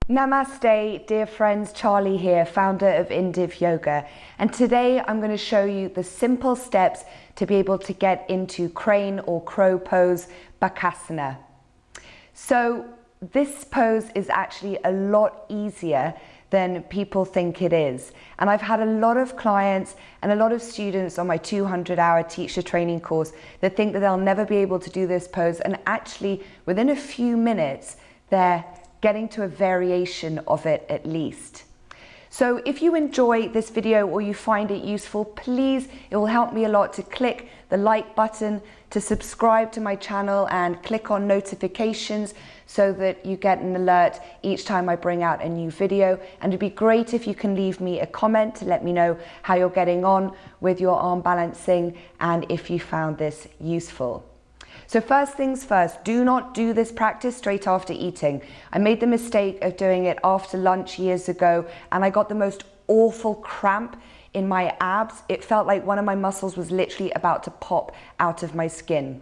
Namaste, dear friends, Charlie here, founder of Indiv Yoga, and today I'm going to show you the simple steps to be able to get into crane or crow pose, Bakasana. So this pose is actually a lot easier than people think it is, and I've had a lot of clients and a lot of students on my 200-hour teacher training course that think that they'll never be able to do this pose, and actually within a few minutes they're getting to a variation of it at least. So if you enjoy this video or you find it useful, please, it will help me a lot to click the like button, to subscribe to my channel and click on notifications so that you get an alert each time I bring out a new video. And it'd be great if you can leave me a comment to let me know how you're getting on with your arm balancing and if you found this useful. So first things first, do not do this practice straight after eating. I made the mistake of doing it after lunch years ago, and I got the most awful cramp in my abs. It felt like one of my muscles was literally about to pop out of my skin.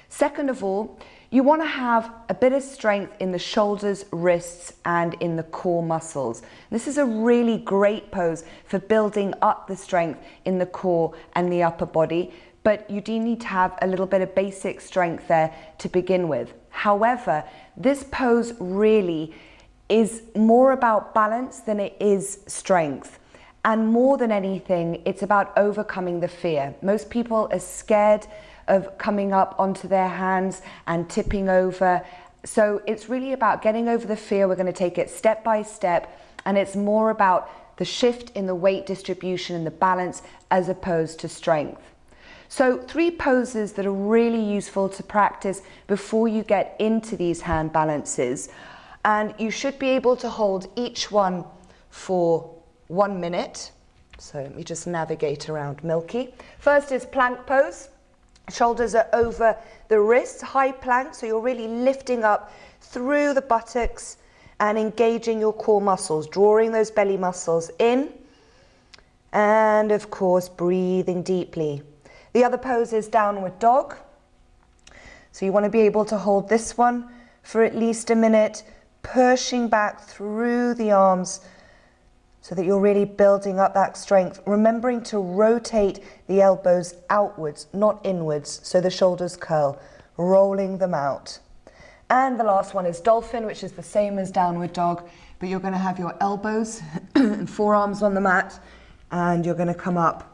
Second of all, you want to have a bit of strength in the shoulders, wrists, and in the core muscles. This is a really great pose for building up the strength in the core and the upper body. But you do need to have a little bit of basic strength there to begin with. However, this pose really is more about balance than it is strength. And more than anything, it's about overcoming the fear. Most people are scared of coming up onto their hands and tipping over. So it's really about getting over the fear. We're going to take it step by step, and it's more about the shift in the weight distribution and the balance as opposed to strength. So 3 poses that are really useful to practice before you get into these hand balances. And you should be able to hold each one for 1 minute. So let me just navigate around Milky. First is plank pose. Shoulders are over the wrists, high plank. So you're really lifting up through the buttocks and engaging your core muscles, drawing those belly muscles in. And of course, breathing deeply. The other pose is downward dog. So you want to be able to hold this one for at least a minute, pushing back through the arms so that you're really building up that strength, remembering to rotate the elbows outwards, not inwards, so the shoulders curl, rolling them out. And the last one is Dolphin, which is the same as downward dog, but you're going to have your elbows and forearms on the mat, and you're going to come up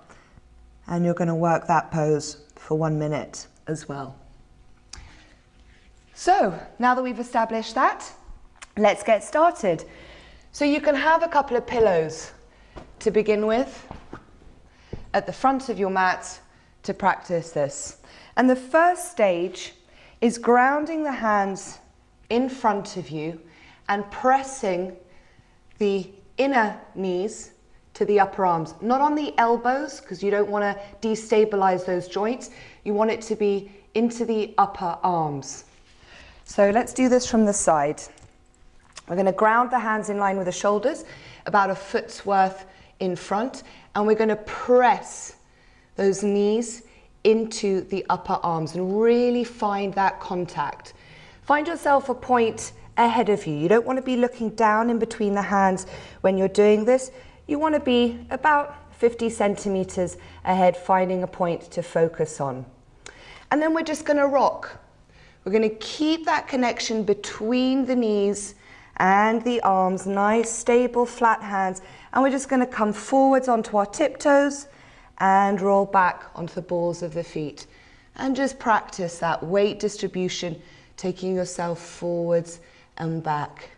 and you're going to work that pose for 1 minute as well. So now that we've established that, let's get started. So you can have a couple of pillows to begin with at the front of your mat to practice this. And the first stage is grounding the hands in front of you and pressing the inner knees to the upper arms, not on the elbows, because you don't want to destabilize those joints. You want it to be into the upper arms. So let's do this from the side. We're going to ground the hands in line with the shoulders, about a foot's worth in front, and we're going to press those knees into the upper arms and really find that contact. Find yourself a point ahead of you. You don't want to be looking down in between the hands when you're doing this. You want to be about 50 centimeters ahead, finding a point to focus on. And then we're just going to rock. We're going to keep that connection between the knees and the arms, nice, stable, flat hands. And we're just going to come forwards onto our tiptoes and roll back onto the balls of the feet. And just practice that weight distribution, taking yourself forwards and back.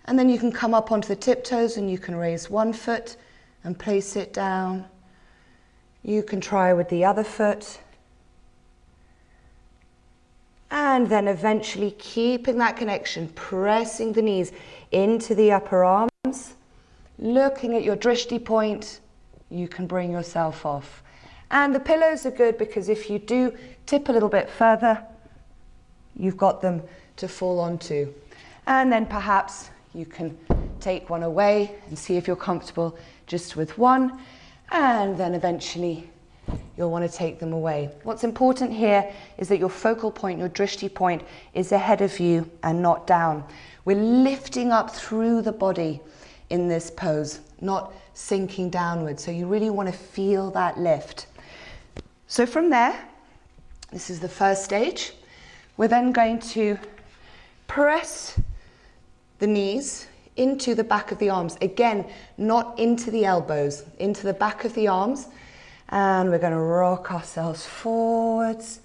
And then you can come up onto the tiptoes and you can raise one foot and place it down. You can try with the other foot. And then eventually keeping that connection, pressing the knees into the upper arms. Looking at your drishti point, you can bring yourself off. And the pillows are good because if you do tip a little bit further, you've got them to fall onto. And then perhaps you can take one away and see if you're comfortable just with one, and then eventually you'll want to take them away. What's important here is that your focal point, your drishti point, is ahead of you and not down. We're lifting up through the body in this pose, not sinking downwards. So you really want to feel that lift. So from there, this is the first stage. We're then going to press the knees into the back of the arms. Again, not into the elbows, into the back of the arms. And we're going to rock ourselves forwards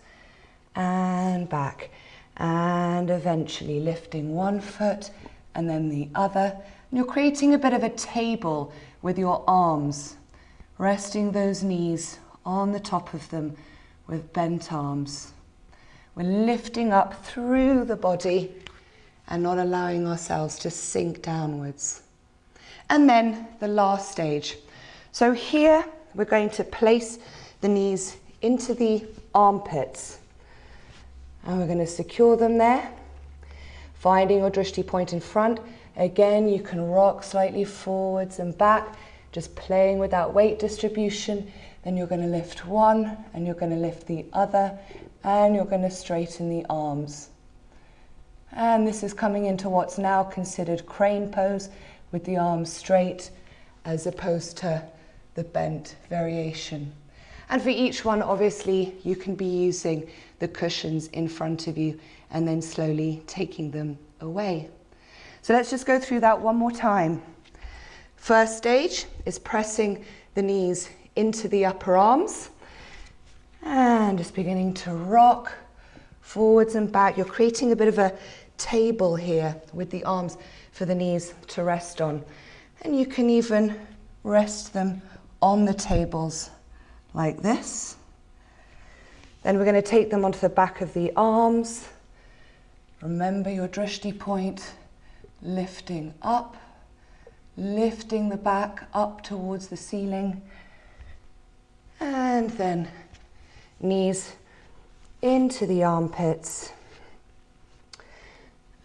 and back. And eventually lifting one foot and then the other. And you're creating a bit of a table with your arms, resting those knees on the top of them with bent arms. We're lifting up through the body and not allowing ourselves to sink downwards. And then the last stage. So here we're going to place the knees into the armpits. And we're going to secure them there, finding your drishti point in front. Again, you can rock slightly forwards and back, just playing with that weight distribution. Then you're going to lift one, and you're going to lift the other, and you're going to straighten the arms. And this is coming into what's now considered crane pose, with the arms straight, as opposed to the bent variation. And for each one, obviously, you can be using the cushions in front of you, and then slowly taking them away. So let's just go through that one more time. First stage is pressing the knees into the upper arms and just beginning to rock forwards and back. You're creating a bit of a table here with the arms for the knees to rest on. And you can even rest them on the tables like this. Then we're going to take them onto the back of the arms. Remember your drishti point, lifting up, lifting the back up towards the ceiling. And then knees into the armpits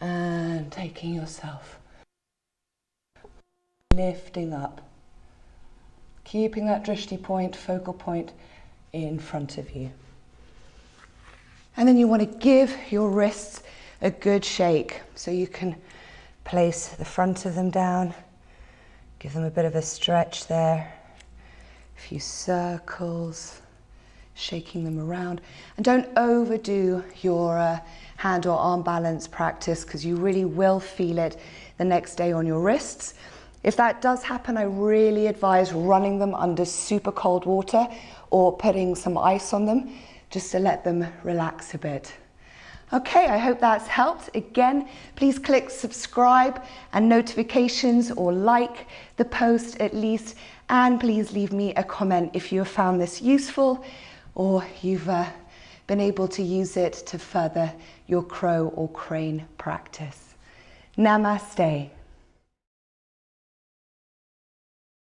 and taking yourself, lifting up, keeping that drishti point, focal point in front of you. And then you want to give your wrists a good shake. So you can place the front of them down, give them a bit of a stretch there. A few circles, shaking them around. And don't overdo your hand or arm balance practice, because you really will feel it the next day on your wrists. If that does happen, I really advise running them under super cold water or putting some ice on them just to let them relax a bit. Okay, I hope that's helped. Again, please click subscribe and notifications, or like the post at least. And please leave me a comment if you have found this useful, or you've been able to use it to further your crow or crane practice. Namaste.